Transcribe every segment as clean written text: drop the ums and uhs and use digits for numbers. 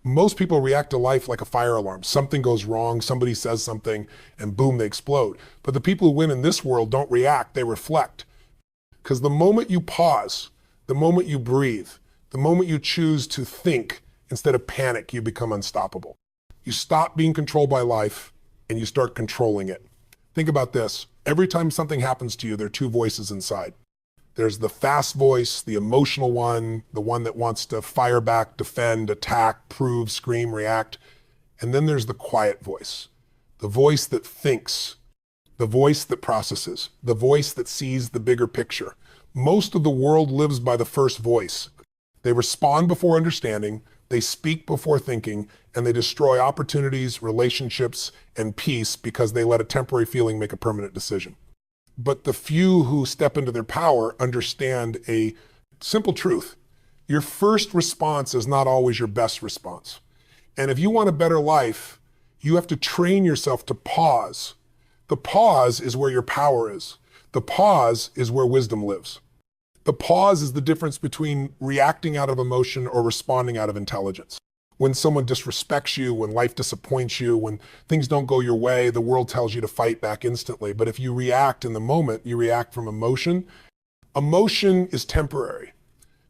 Most people react to life like a fire alarm. Something goes wrong, somebody says something, and boom, they explode. But the people who win in this world don't react, they reflect. Because the moment you pause, the moment you breathe, the moment you choose to think instead of panic, you become unstoppable. You stop being controlled by life and you start controlling it. Think about this. Every time something happens to you, there are two voices inside. There's the fast voice, the emotional one, the one that wants to fire back, defend, attack, prove, scream, react. And then there's the quiet voice, the voice that thinks, the voice that processes, the voice that sees the bigger picture. Most of the world lives by the first voice. They respond before understanding, they speak before thinking, and they destroy opportunities, relationships, and peace because they let a temporary feeling make a permanent decision. But the few who step into their power understand a simple truth. Your first response is not always your best response. And if you want a better life, you have to train yourself to pause. The pause is where your power is. The pause is where wisdom lives. The pause is the difference between reacting out of emotion or responding out of intelligence. When someone disrespects you, when life disappoints you, when things don't go your way, the world tells you to fight back instantly. But if you react in the moment, you react from emotion. Emotion is temporary.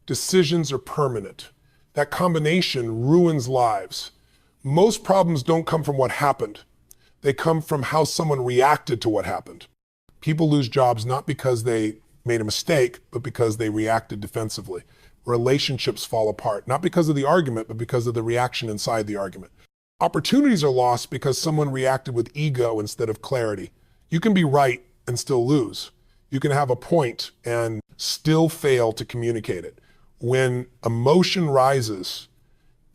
Decisions are permanent. That combination ruins lives. Most problems don't come from what happened. They come from how someone reacted to what happened. People lose jobs not because they made a mistake, but because they reacted defensively. Relationships fall apart, not because of the argument, but because of the reaction inside the argument. Opportunities are lost because someone reacted with ego instead of clarity. You can be right and still lose. You can have a point and still fail to communicate it. When emotion rises,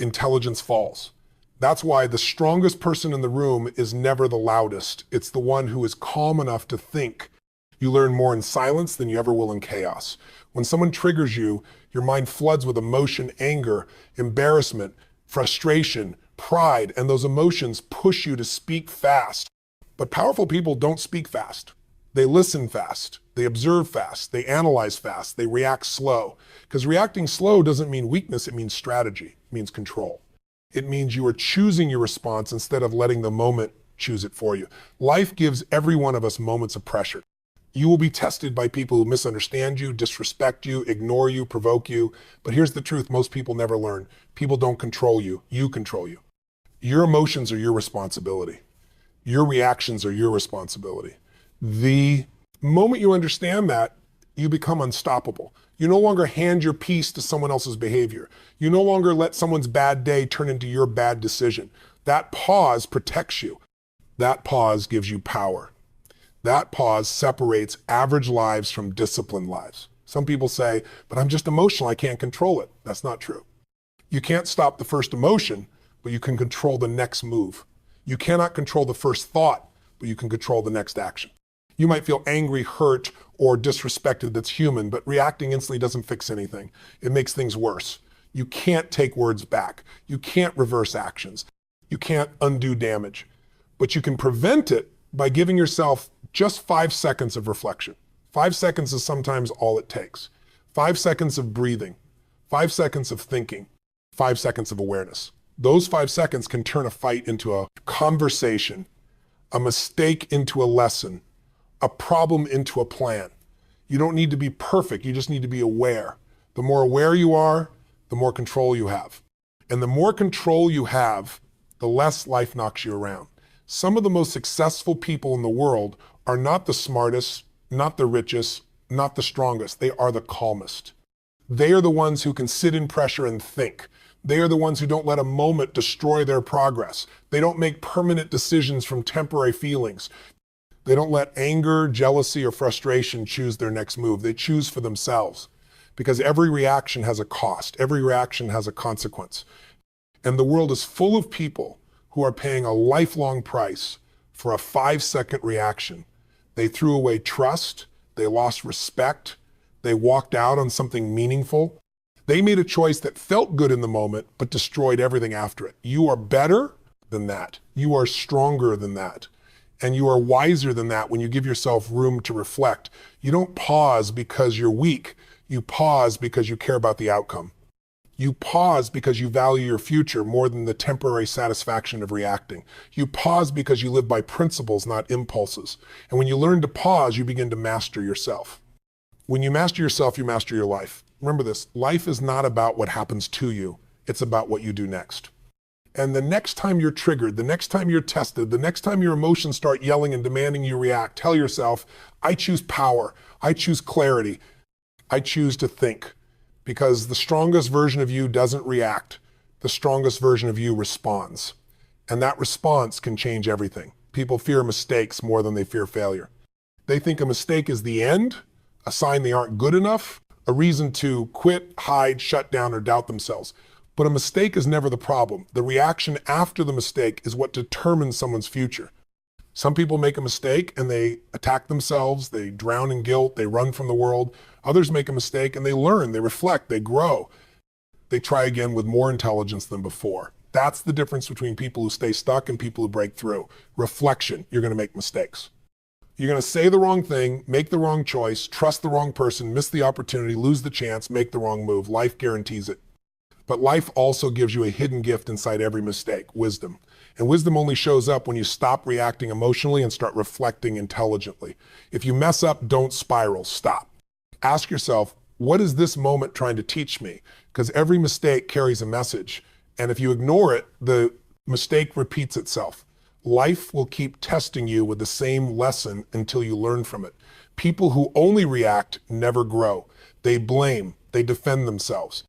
intelligence falls. That's why the strongest person in the room is never the loudest. It's the one who is calm enough to think. You learn more in silence than you ever will in chaos. When someone triggers you, your mind floods with emotion, anger, embarrassment, frustration, pride, and those emotions push you to speak fast. But powerful people don't speak fast. They listen fast. They observe fast. They analyze fast. They react slow. Because reacting slow doesn't mean weakness. It means strategy. It means control. It means you are choosing your response instead of letting the moment choose it for you. Life gives every one of us moments of pressure. You will be tested by people who misunderstand you, disrespect you, ignore you, provoke you. But here's the truth most people never learn. People don't control you. You control you. Your emotions are your responsibility. Your reactions are your responsibility. The moment you understand that, you become unstoppable. You no longer hand your peace to someone else's behavior. You no longer let someone's bad day turn into your bad decision. That pause protects you. That pause gives you power. That pause separates average lives from disciplined lives. Some people say, but I'm just emotional, I can't control it. That's not true. You can't stop the first emotion, but you can control the next move. You cannot control the first thought, but you can control the next action. You might feel angry, hurt, or disrespected. That's human, but reacting instantly doesn't fix anything. It makes things worse. You can't take words back. You can't reverse actions. You can't undo damage, but you can prevent it by giving yourself just 5 seconds of reflection. 5 seconds is sometimes all it takes. 5 seconds of breathing, 5 seconds of thinking, 5 seconds of awareness. Those 5 seconds can turn a fight into a conversation, a mistake into a lesson, a problem into a plan. You don't need to be perfect, you just need to be aware. The more aware you are, the more control you have. And the more control you have, the less life knocks you around. Some of the most successful people in the world are not the smartest, not the richest, not the strongest. They are the calmest. They are the ones who can sit in pressure and think. They are the ones who don't let a moment destroy their progress. They don't make permanent decisions from temporary feelings. They don't let anger, jealousy, or frustration choose their next move. They choose for themselves because every reaction has a cost. Every reaction has a consequence. And the world is full of people who are paying a lifelong price for a 5-second reaction. They threw away trust, they lost respect, they walked out on something meaningful. They made a choice that felt good in the moment, but destroyed everything after it. You are better than that. You are stronger than that. And you are wiser than that when you give yourself room to reflect. You don't pause because you're weak. You pause because you care about the outcome. You pause because you value your future more than the temporary satisfaction of reacting. You pause because you live by principles, not impulses. And when you learn to pause, you begin to master yourself. When you master yourself, you master your life. Remember this, life is not about what happens to you. It's about what you do next. And the next time you're triggered, the next time you're tested, the next time your emotions start yelling and demanding you react, tell yourself, I choose power. I choose clarity. I choose to think. Because the strongest version of you doesn't react. The strongest version of you responds. And that response can change everything. People fear mistakes more than they fear failure. They think a mistake is the end, a sign they aren't good enough, a reason to quit, hide, shut down, or doubt themselves. But a mistake is never the problem. The reaction after the mistake is what determines someone's future. Some people make a mistake and they attack themselves, they drown in guilt, they run from the world. Others make a mistake and they learn, they reflect, they grow. They try again with more intelligence than before. That's the difference between people who stay stuck and people who break through. Reflection, you're going to make mistakes. You're going to say the wrong thing, make the wrong choice, trust the wrong person, miss the opportunity, lose the chance, make the wrong move. Life guarantees it. But life also gives you a hidden gift inside every mistake, wisdom. And wisdom only shows up when you stop reacting emotionally and start reflecting intelligently. If you mess up, don't spiral, stop. Ask yourself, what is this moment trying to teach me? Because every mistake carries a message. And if you ignore it, the mistake repeats itself. Life will keep testing you with the same lesson until you learn from it. People who only react never grow. They blame, they defend themselves.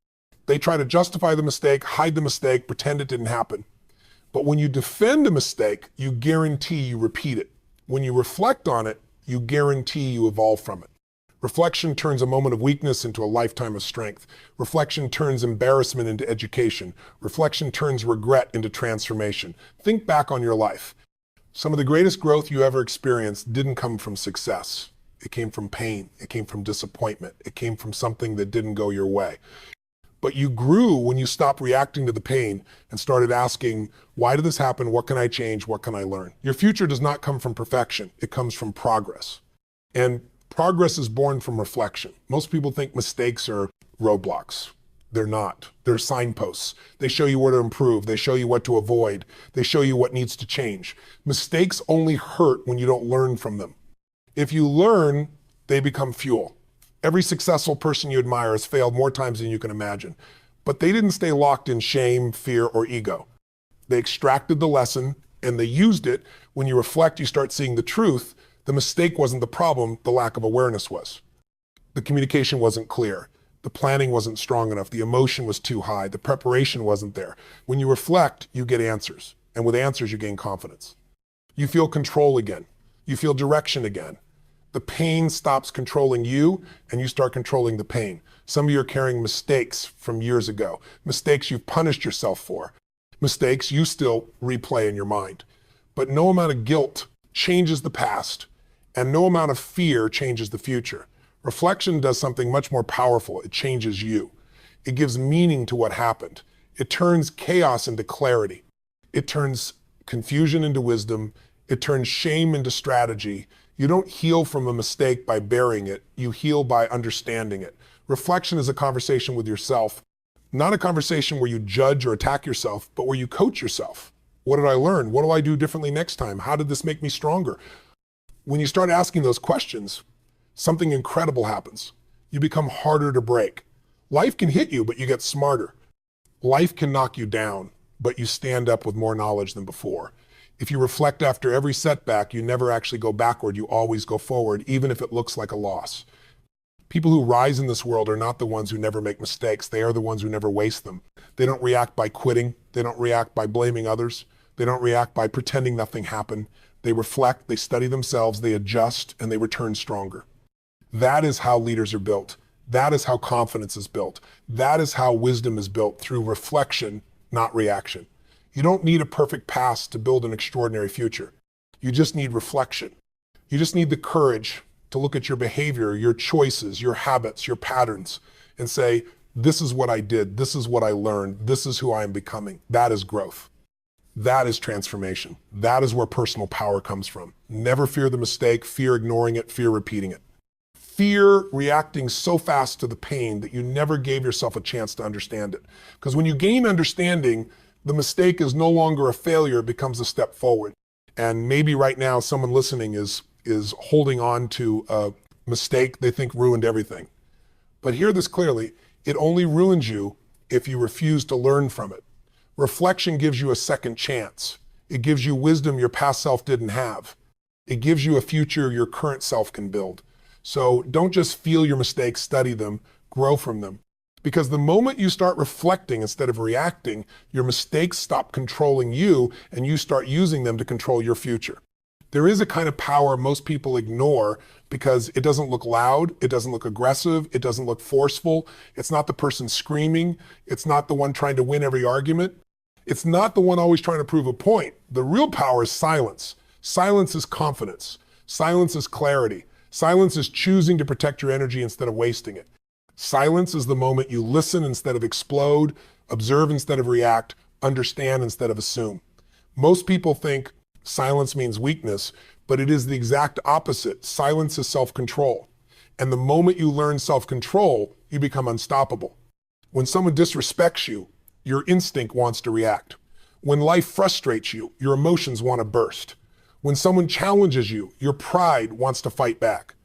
They try to justify the mistake, hide the mistake, pretend it didn't happen. But when you defend a mistake, you guarantee you repeat it. When you reflect on it, you guarantee you evolve from it. Reflection turns a moment of weakness into a lifetime of strength. Reflection turns embarrassment into education. Reflection turns regret into transformation. Think back on your life. Some of the greatest growth you ever experienced didn't come from success. It came from pain. It came from disappointment. It came from something that didn't go your way. But you grew when you stopped reacting to the pain and started asking, why did this happen? What can I change? What can I learn? Your future does not come from perfection. It comes from progress. And progress is born from reflection. Most people think mistakes are roadblocks. They're not. They're signposts. They show you where to improve. They show you what to avoid. They show you what needs to change. Mistakes only hurt when you don't learn from them. If you learn, they become fuel. Every successful person you admire has failed more times than you can imagine. But they didn't stay locked in shame, fear, or ego. They extracted the lesson and they used it. When you reflect, you start seeing the truth. The mistake wasn't the problem, the lack of awareness was. The communication wasn't clear. The planning wasn't strong enough. The emotion was too high. The preparation wasn't there. When you reflect, you get answers. And with answers, you gain confidence. You feel control again. You feel direction again. The pain stops controlling you and you start controlling the pain. Some of you are carrying mistakes from years ago, mistakes you've punished yourself for, mistakes you still replay in your mind. But no amount of guilt changes the past and no amount of fear changes the future. Reflection does something much more powerful. It changes you. It gives meaning to what happened. It turns chaos into clarity. It turns confusion into wisdom. It turns shame into strategy. You don't heal from a mistake by burying it. You heal by understanding it. Reflection is a conversation with yourself, not a conversation where you judge or attack yourself, but where you coach yourself. What did I learn? What do I do differently next time? How did this make me stronger? When you start asking those questions, something incredible happens. You become harder to break. Life can hit you, but you get smarter. Life can knock you down, but you stand up with more knowledge than before. If you reflect after every setback, you never actually go backward, you always go forward, even if it looks like a loss. People who rise in this world are not the ones who never make mistakes. They are the ones who never waste them. They don't react by quitting. They don't react by blaming others. They don't react by pretending nothing happened. They reflect, they study themselves, they adjust, and they return stronger. That is how leaders are built. That is how confidence is built. That is how wisdom is built, through reflection, not reaction. You don't need a perfect past to build an extraordinary future. You just need reflection. You just need the courage to look at your behavior, your choices, your habits, your patterns, and say, this is what I did, this is what I learned, this is who I am becoming. That is growth. That is transformation. That is where personal power comes from. Never fear the mistake, fear ignoring it, fear repeating it. fear reacting so fast to the pain that you never gave yourself a chance to understand it. Because when you gain understanding, the mistake is no longer a failure, it becomes a step forward. And maybe right now someone listening is holding on to a mistake they think ruined everything. But hear this clearly, it only ruins you if you refuse to learn from it. Reflection gives you a second chance. It gives you wisdom your past self didn't have. It gives you a future your current self can build. So don't just feel your mistakes, study them, grow from them. Because the moment you start reflecting instead of reacting, your mistakes stop controlling you and you start using them to control your future. There is a kind of power most people ignore because it doesn't look loud, it doesn't look aggressive, it doesn't look forceful, it's not the person screaming, it's not the one trying to win every argument, it's not the one always trying to prove a point. The real power is silence. Silence is confidence. Silence is clarity. Silence is choosing to protect your energy instead of wasting it. Silence is the moment you listen instead of explode, observe instead of react, understand instead of assume. Most people think silence means weakness, but it is the exact opposite. Silence is self-control. And the moment you learn self-control, you become unstoppable. When someone disrespects you, your instinct wants to react. When life frustrates you, your emotions want to burst. When someone challenges you, your pride wants to fight back.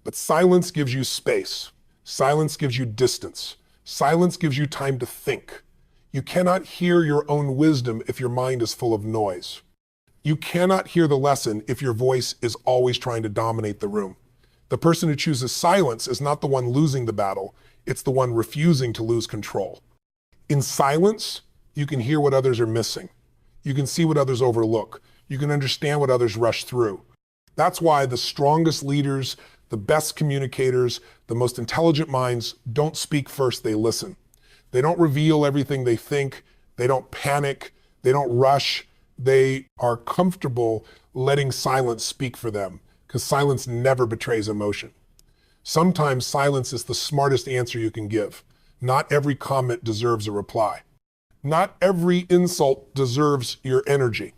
But silence gives you space. Silence gives you distance. Silence gives you time to think. You cannot hear your own wisdom if your mind is full of noise. You cannot hear the lesson if your voice is always trying to dominate the room. The person who chooses silence is not the one losing the battle, it's the one refusing to lose control. In silence, you can hear what others are missing. You can see what others overlook. You can understand what others rush through. That's why the strongest leaders, the best communicators, the most intelligent minds don't speak first, they listen. They don't reveal everything they think. They don't panic. They don't rush. They are comfortable letting silence speak for them because silence never betrays emotion. Sometimes silence is the smartest answer you can give. Not every comment deserves a reply. Not every insult deserves your energy.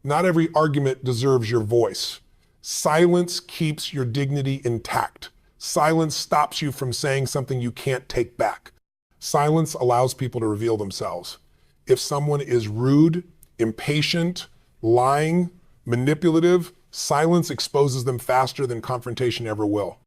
Not every argument deserves your voice. Silence keeps your dignity intact. Silence stops you from saying something you can't take back. Silence allows people to reveal themselves. If someone is rude, impatient, lying, manipulative, silence exposes them faster than confrontation ever will.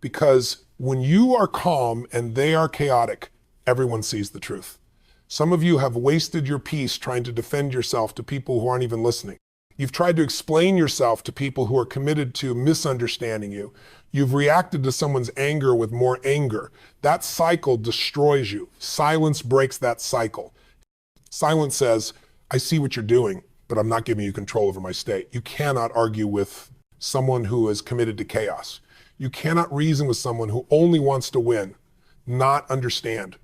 Because when you are calm and they are chaotic, everyone sees the truth. Some of you have wasted your peace trying to defend yourself to people who aren't even listening. You've tried to explain yourself to people who are committed to misunderstanding you. You've reacted to someone's anger with more anger. That cycle destroys you. Silence breaks that cycle. Silence says, I see what you're doing, but I'm not giving you control over my state. You cannot argue with someone who is committed to chaos. You cannot reason with someone who only wants to win, not understand.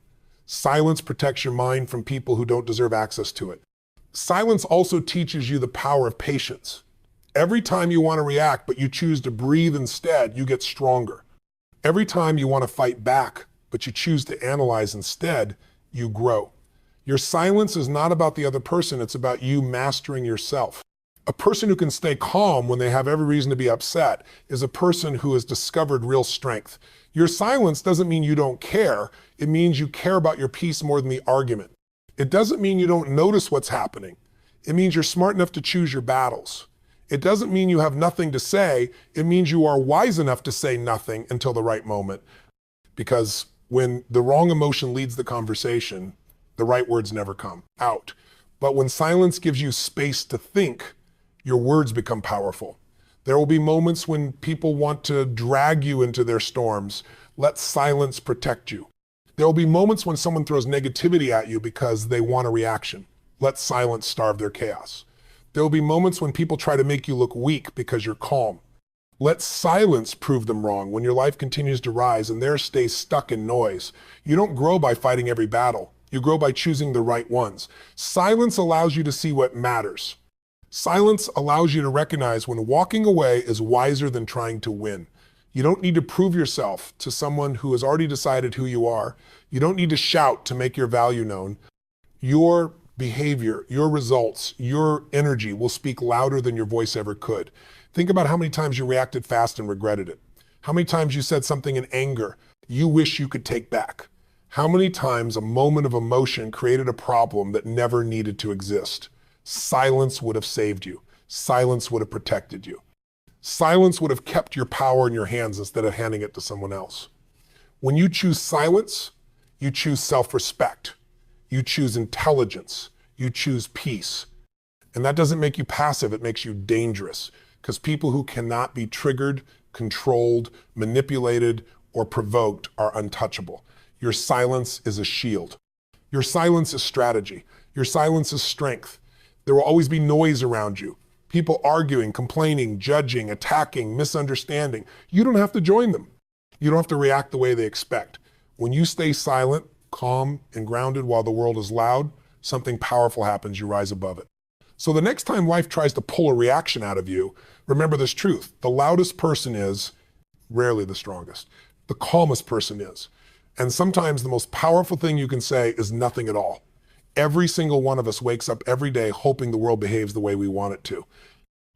Silence protects your mind from people who don't deserve access to it. Silence also teaches you the power of patience. Every time you want to react, but you choose to breathe instead, you get stronger. Every time you want to fight back, but you choose to analyze instead, you grow. Your silence is not about the other person, it's about you mastering yourself. A person who can stay calm when they have every reason to be upset is a person who has discovered real strength. Your silence doesn't mean you don't care. It means you care about your peace more than the argument. It doesn't mean you don't notice what's happening. It means you're smart enough to choose your battles. It doesn't mean you have nothing to say. It means you are wise enough to say nothing until the right moment. Because when the wrong emotion leads the conversation, the right words never come out. But when silence gives you space to think, your words become powerful. There will be moments when people want to drag you into their storms. Let silence protect you. There will be moments when someone throws negativity at you because they want a reaction. Let silence starve their chaos. There will be moments when people try to make you look weak because you're calm. Let silence prove them wrong when your life continues to rise and theirs stays stuck in noise. You don't grow by fighting every battle. You grow by choosing the right ones. Silence allows you to see what matters. Silence allows you to recognize when walking away is wiser than trying to win. You don't need to prove yourself to someone who has already decided who you are. You don't need to shout to make your value known. Your behavior, your results, your energy will speak louder than your voice ever could. Think about how many times you reacted fast and regretted it. How many times you said something in anger you wish you could take back? How many times a moment of emotion created a problem that never needed to exist? Silence would have saved you. Silence would have protected you. Silence would have kept your power in your hands instead of handing it to someone else. When you choose silence, you choose self-respect. You choose intelligence. You choose peace. And that doesn't make you passive, it makes you dangerous. Because people who cannot be triggered, controlled, manipulated, or provoked are untouchable. Your silence is a shield. Your silence is strategy. Your silence is strength. There will always be noise around you. People arguing, complaining, judging, attacking, misunderstanding. You don't have to join them. You don't have to react the way they expect. When you stay silent, calm, and grounded while the world is loud, something powerful happens, you rise above it. So the next time life tries to pull a reaction out of you, remember this truth. The loudest person is rarely the strongest. The calmest person is. And sometimes the most powerful thing you can say is nothing at all. Every single one of us wakes up every day hoping the world behaves the way we want it to.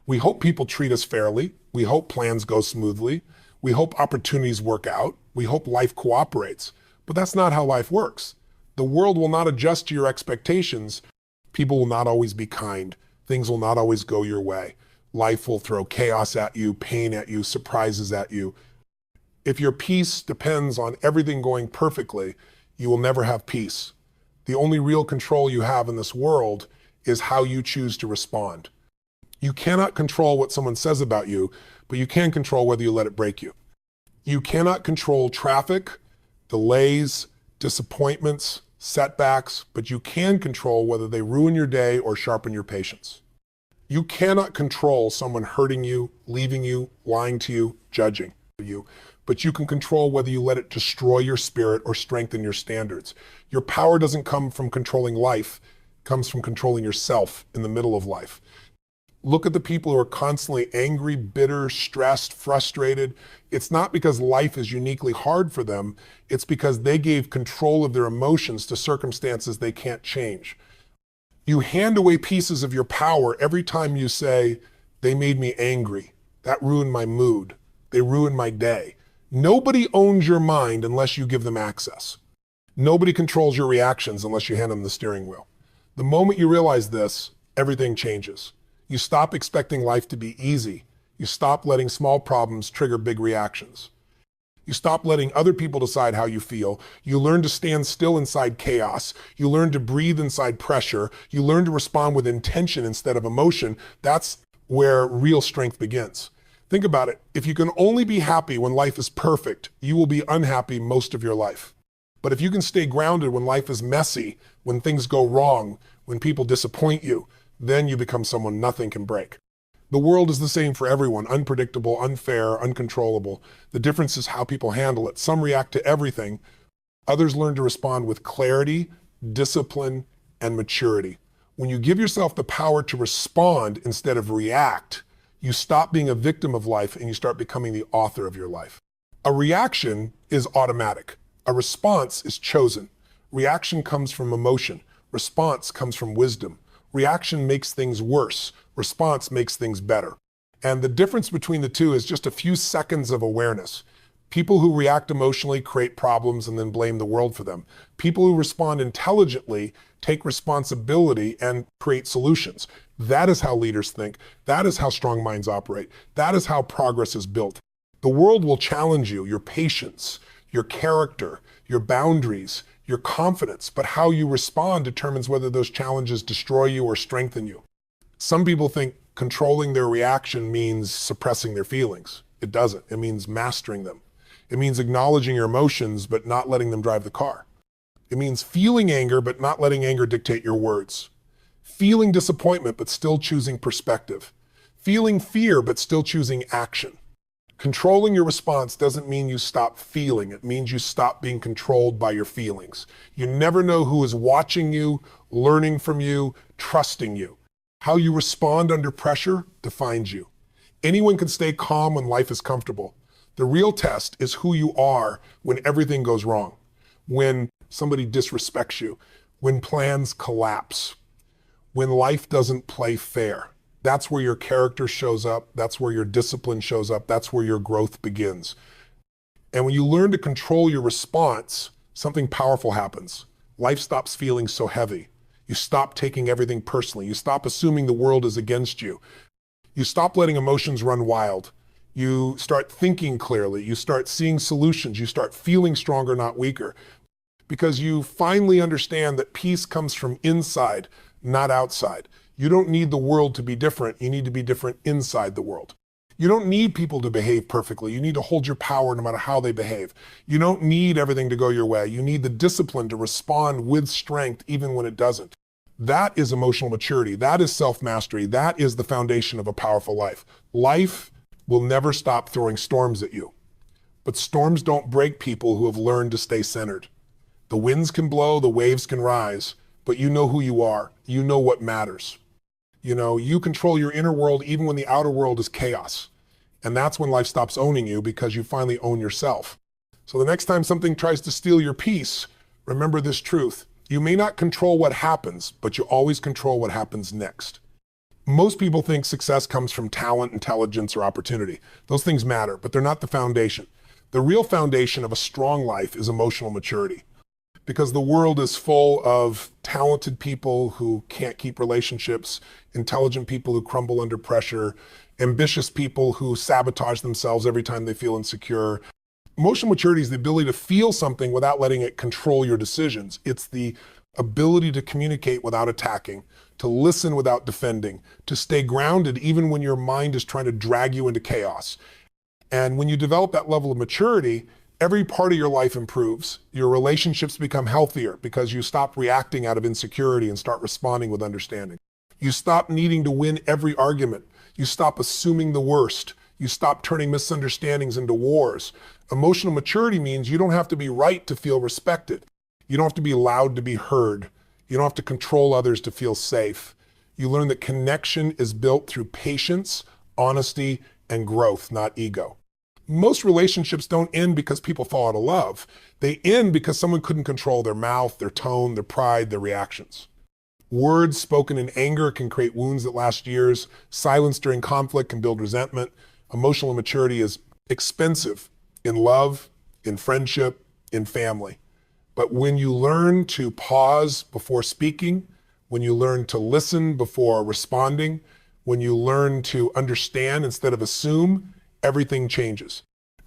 We hope people treat us fairly. We hope plans go smoothly. We hope opportunities work out. We hope life cooperates. But that's not how life works. The world will not adjust to your expectations. People will not always be kind. Things will not always go your way. Life will throw chaos at you, pain at you, surprises at you. If your peace depends on everything going perfectly, you will never have peace. The only real control you have in this world is how you choose to respond. You cannot control what someone says about you, but you can control whether you let it break you. You cannot control traffic, delays, disappointments, setbacks, but you can control whether they ruin your day or sharpen your patience. You cannot control someone hurting you, leaving you, lying to you, judging you, but you can control whether you let it destroy your spirit or strengthen your standards. Your power doesn't come from controlling life, it comes from controlling yourself in the middle of life. Look at the people who are constantly angry, bitter, stressed, frustrated. It's not because life is uniquely hard for them. It's because they gave control of their emotions to circumstances they can't change. You hand away pieces of your power every time you say, they made me angry. That ruined my mood. They ruined my day. Nobody owns your mind unless you give them access. Nobody controls your reactions unless you hand them the steering wheel. The moment you realize this, everything changes. You stop expecting life to be easy. You stop letting small problems trigger big reactions. You stop letting other people decide how you feel. You learn to stand still inside chaos. You learn to breathe inside pressure. You learn to respond with intention instead of emotion. That's where real strength begins. Think about it. If you can only be happy when life is perfect, you will be unhappy most of your life. But if you can stay grounded when life is messy, when things go wrong, when people disappoint you, then you become someone nothing can break. The world is the same for everyone, unpredictable, unfair, uncontrollable. The difference is how people handle it. Some react to everything. Others learn to respond with clarity, discipline, and maturity. When you give yourself the power to respond instead of react, you stop being a victim of life and you start becoming the author of your life. A reaction is automatic. A response is chosen. Reaction comes from emotion. Response comes from wisdom. Reaction makes things worse. Response makes things better. And the difference between the two is just a few seconds of awareness. People who react emotionally create problems and then blame the world for them. People who respond intelligently take responsibility and create solutions. That is how leaders think. That is how strong minds operate. That is how progress is built. The world will challenge you, your patience, your character, your boundaries, your confidence, but how you respond determines whether those challenges destroy you or strengthen you. Some people think controlling their reaction means suppressing their feelings. It doesn't. It means mastering them. It means acknowledging your emotions, but not letting them drive the car. It means feeling anger, but not letting anger dictate your words. Feeling disappointment, but still choosing perspective. Feeling fear, but still choosing action. Controlling your response doesn't mean you stop feeling. It means you stop being controlled by your feelings. You never know who is watching you, learning from you, trusting you. How you respond under pressure defines you. Anyone can stay calm when life is comfortable. The real test is who you are when everything goes wrong, when somebody disrespects you, when plans collapse, when life doesn't play fair. That's where your character shows up. That's where your discipline shows up. That's where your growth begins. And when you learn to control your response, something powerful happens. Life stops feeling so heavy. You stop taking everything personally. You stop assuming the world is against you. You stop letting emotions run wild. You start thinking clearly. You start seeing solutions. You start feeling stronger, not weaker. Because you finally understand that peace comes from inside, not outside. You don't need the world to be different. You need to be different inside the world. You don't need people to behave perfectly. You need to hold your power no matter how they behave. You don't need everything to go your way. You need the discipline to respond with strength even when it doesn't. That is emotional maturity. That is self-mastery. That is the foundation of a powerful life. Life will never stop throwing storms at you. But storms don't break people who have learned to stay centered. The winds can blow, the waves can rise, but you know who you are. You know what matters. You control your inner world even when the outer world is chaos. And that's when life stops owning you, because you finally own yourself. So the next time something tries to steal your peace, remember this truth. You may not control what happens, but you always control what happens next. Most people think success comes from talent, intelligence, or opportunity. Those things matter, but they're not the foundation. The real foundation of a strong life is emotional maturity. Because the world is full of talented people who can't keep relationships, intelligent people who crumble under pressure, ambitious people who sabotage themselves every time they feel insecure. Emotional maturity is the ability to feel something without letting it control your decisions. It's the ability to communicate without attacking, to listen without defending, to stay grounded even when your mind is trying to drag you into chaos. And when you develop that level of maturity, every part of your life improves. Your relationships become healthier because you stop reacting out of insecurity and start responding with understanding. You stop needing to win every argument. You stop assuming the worst. You stop turning misunderstandings into wars. Emotional maturity means you don't have to be right to feel respected. You don't have to be loud to be heard. You don't have to control others to feel safe. You learn that connection is built through patience, honesty, and growth, not ego. Most relationships don't end because people fall out of love. They end because someone couldn't control their mouth, their tone, their pride, their reactions. Words spoken in anger can create wounds that last years. Silence during conflict can build resentment. Emotional immaturity is expensive in love, in friendship, in family. But when you learn to pause before speaking, when you learn to listen before responding, when you learn to understand instead of assume, everything changes.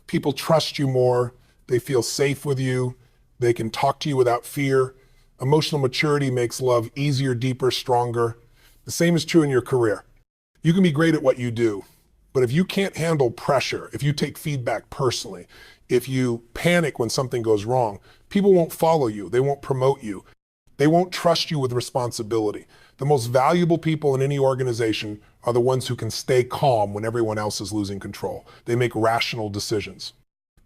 People trust you more. They feel safe with you. They can talk to you without fear. Emotional maturity makes love easier, deeper, stronger. The same is true in your career. You can be great at what you do, but if you can't handle pressure, if you take feedback personally, if you panic when something goes wrong, people won't follow you. They won't promote you. They won't trust you with responsibility. The most valuable people in any organization are the ones who can stay calm when everyone else is losing control. They make rational decisions.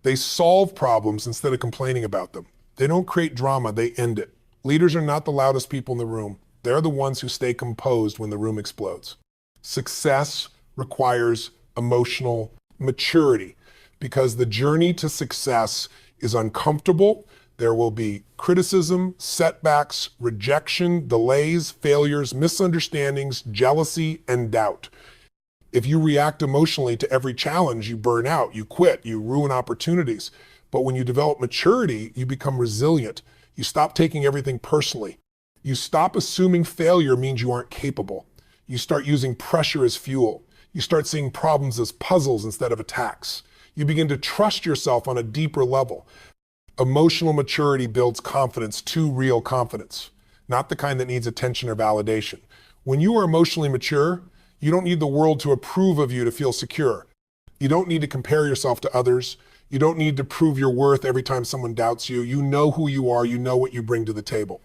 They solve problems instead of complaining about them. They don't create drama, they end it. Leaders are not the loudest people in the room. They're the ones who stay composed when the room explodes. Success requires emotional maturity because the journey to success is uncomfortable. There will be criticism, setbacks, rejection, delays, failures, misunderstandings, jealousy, and doubt. If you react emotionally to every challenge, you burn out, you quit, you ruin opportunities. But when you develop maturity, you become resilient. You stop taking everything personally. You stop assuming failure means you aren't capable. You start using pressure as fuel. You start seeing problems as puzzles instead of attacks. You begin to trust yourself on a deeper level. Emotional maturity builds confidence, true real confidence, not the kind that needs attention or validation. When you are emotionally mature, you don't need the world to approve of you to feel secure. You don't need to compare yourself to others. You don't need to prove your worth every time someone doubts you. You know who you are. You know what you bring to the table.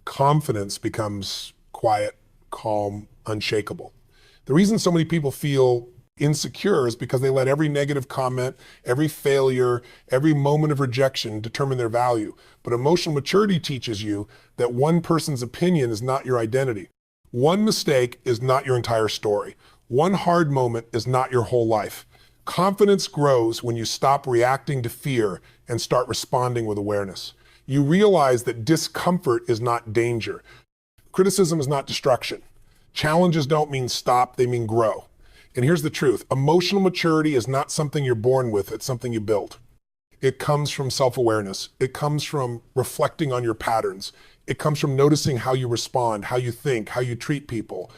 Confidence becomes quiet, calm, unshakable. The reason so many people feel insecure is because they let every negative comment, every failure, every moment of rejection determine their value. But emotional maturity teaches you that one person's opinion is not your identity. One mistake is not your entire story. One hard moment is not your whole life. Confidence grows when you stop reacting to fear and start responding with awareness. You realize that discomfort is not danger. Criticism is not destruction. Challenges don't mean stop, they mean grow. And here's the truth. Emotional maturity is not something you're born with, it's something you build. It comes from self-awareness. It comes from reflecting on your patterns. It comes from noticing how you respond, how you think, how you treat people.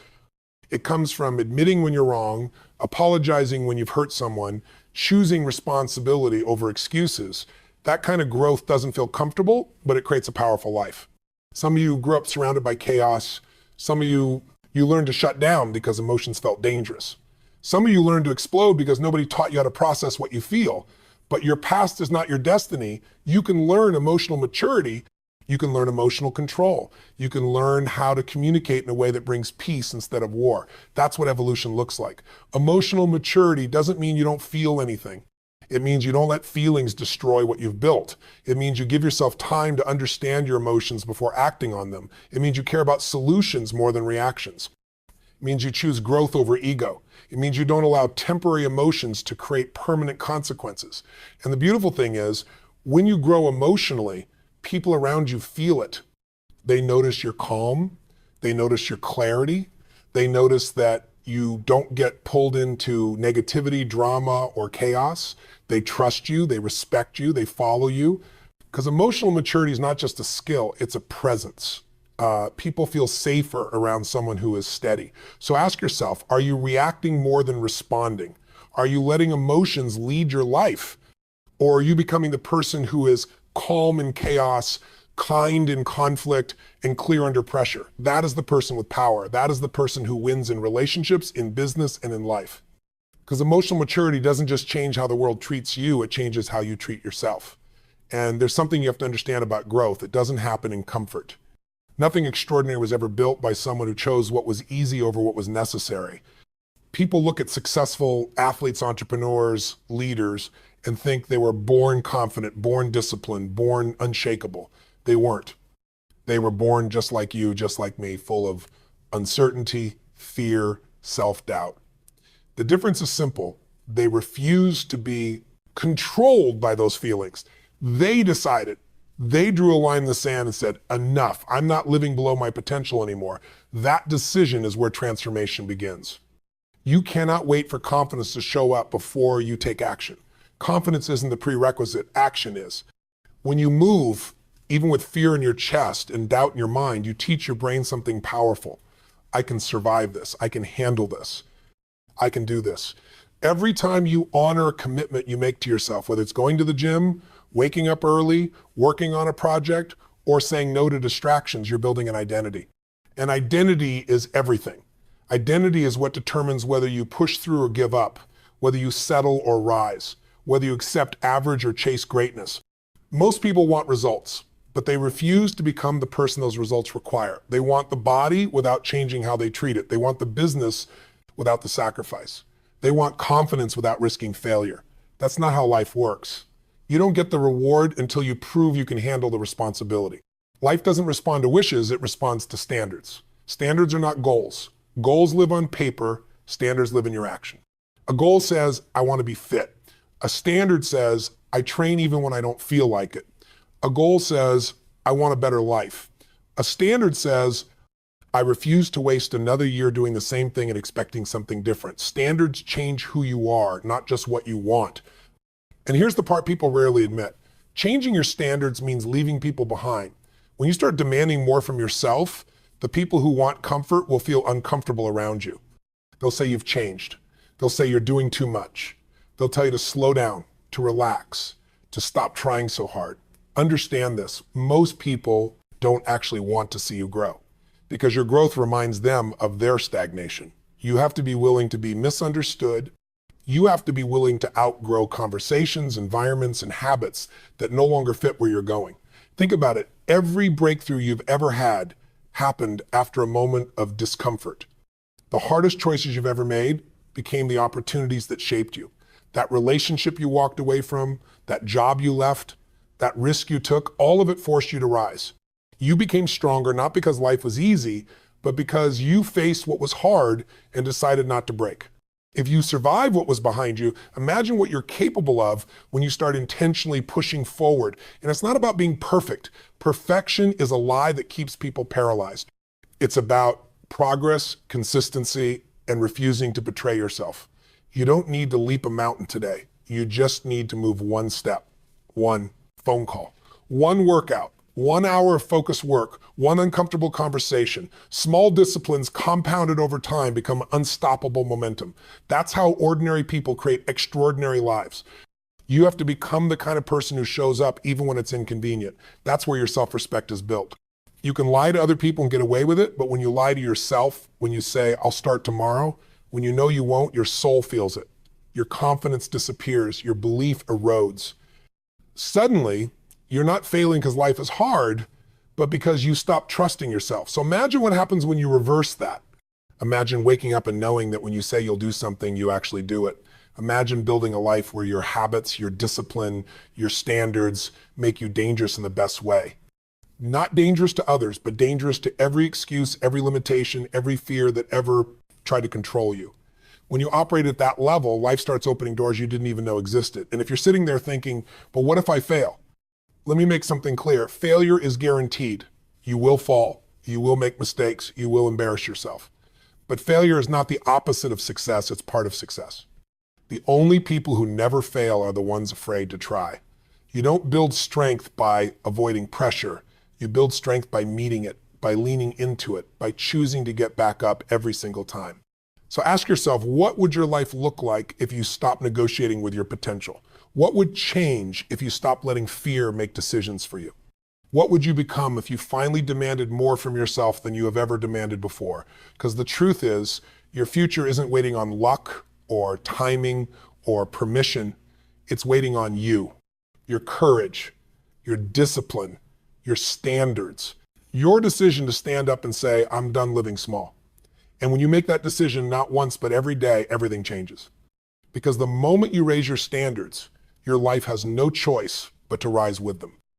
It comes from admitting when you're wrong, apologizing when you've hurt someone, choosing responsibility over excuses. That kind of growth doesn't feel comfortable, but it creates a powerful life. Some of you grew up surrounded by chaos. Some of you learned to shut down because emotions felt dangerous. Some of you learned to explode because nobody taught you how to process what you feel. But your past is not your destiny. You can learn emotional maturity. You can learn emotional control. You can learn how to communicate in a way that brings peace instead of war. That's what evolution looks like. Emotional maturity doesn't mean you don't feel anything. It means you don't let feelings destroy what you've built. It means you give yourself time to understand your emotions before acting on them. It means you care about solutions more than reactions. It means you choose growth over ego. It means you don't allow temporary emotions to create permanent consequences. And the beautiful thing is, when you grow emotionally, people around you feel it. They notice your calm. They notice your clarity. They notice that you don't get pulled into negativity, drama, or chaos. They trust you. They respect you. They follow you. Because emotional maturity is not just a skill, it's a presence. People feel safer around someone who is steady. So ask yourself, are you reacting more than responding? Are you letting emotions lead your life? Or are you becoming the person who is calm in chaos, kind in conflict, and clear under pressure? That is the person with power. That is the person who wins in relationships, in business, and in life. Because emotional maturity doesn't just change how the world treats you, it changes how you treat yourself. And there's something you have to understand about growth. It doesn't happen in comfort. Nothing extraordinary was ever built by someone who chose what was easy over what was necessary. People look at successful athletes, entrepreneurs, leaders, and think they were born confident, born disciplined, born unshakable. They weren't. They were born just like you, just like me, full of uncertainty, fear, self-doubt. The difference is simple. They refused to be controlled by those feelings. They decided. They drew a line in the sand and said, enough, I'm not living below my potential anymore. That decision is where transformation begins. You cannot wait for confidence to show up before you take action. Confidence isn't the prerequisite, action is. When you move, even with fear in your chest and doubt in your mind, you teach your brain something powerful. I can survive this, I can handle this, I can do this. Every time you honor a commitment you make to yourself, whether it's going to the gym, waking up early, working on a project, or saying no to distractions, you're building an identity. And identity is everything. Identity is what determines whether you push through or give up, whether you settle or rise, whether you accept average or chase greatness. Most people want results, but they refuse to become the person those results require. They want the body without changing how they treat it. They want the business without the sacrifice. They want confidence without risking failure. That's not how life works. You don't get the reward until you prove you can handle the responsibility. Life doesn't respond to wishes, it responds to standards. Standards are not goals. Goals live on paper, standards live in your action. A goal says, I want to be fit. A standard says, I train even when I don't feel like it. A goal says, I want a better life. A standard says, I refuse to waste another year doing the same thing and expecting something different. Standards change who you are, not just what you want. And here's the part people rarely admit. Changing your standards means leaving people behind. When you start demanding more from yourself, the people who want comfort will feel uncomfortable around you. They'll say you've changed. They'll say you're doing too much. They'll tell you to slow down, to relax, to stop trying so hard. Understand this. Most people don't actually want to see you grow because your growth reminds them of their stagnation. You have to be willing to be misunderstood. You have to be willing to outgrow conversations, environments, and habits that no longer fit where you're going. Think about it. Every breakthrough you've ever had happened after a moment of discomfort. The hardest choices you've ever made became the opportunities that shaped you. That relationship you walked away from, that job you left, that risk you took, all of it forced you to rise. You became stronger not because life was easy, but because you faced what was hard and decided not to break. If you survive what was behind you, imagine what you're capable of when you start intentionally pushing forward. And it's not about being perfect. Perfection is a lie that keeps people paralyzed. It's about progress, consistency, and refusing to betray yourself. You don't need to leap a mountain today. You just need to move one step, one phone call, one workout, 1 hour of focused work, one uncomfortable conversation. Small disciplines compounded over time become unstoppable momentum. That's how ordinary people create extraordinary lives. You have to become the kind of person who shows up even when it's inconvenient. That's where your self-respect is built. You can lie to other people and get away with it, but when you lie to yourself, when you say, I'll start tomorrow, when you know you won't, your soul feels it. Your confidence disappears, your belief erodes. Suddenly, you're not failing because life is hard, but because you stop trusting yourself. So imagine what happens when you reverse that. Imagine waking up and knowing that when you say you'll do something, you actually do it. Imagine building a life where your habits, your discipline, your standards make you dangerous in the best way. Not dangerous to others, but dangerous to every excuse, every limitation, every fear that ever tried to control you. When you operate at that level, life starts opening doors you didn't even know existed. And if you're sitting there thinking, but what if I fail? Let me make something clear. Failure is guaranteed. You will fall. You will make mistakes. You will embarrass yourself. But failure is not the opposite of success. It's part of success. The only people who never fail are the ones afraid to try. You don't build strength by avoiding pressure. You build strength by meeting it, by leaning into it, by choosing to get back up every single time. So ask yourself, what would your life look like if you stopped negotiating with your potential? What would change if you stopped letting fear make decisions for you? What would you become if you finally demanded more from yourself than you have ever demanded before? Because the truth is, your future isn't waiting on luck or timing or permission. It's waiting on you, your courage, your discipline, your standards, your decision to stand up and say, I'm done living small. And when you make that decision, not once, but every day, everything changes. Because the moment you raise your standards, your life has no choice but to rise with them.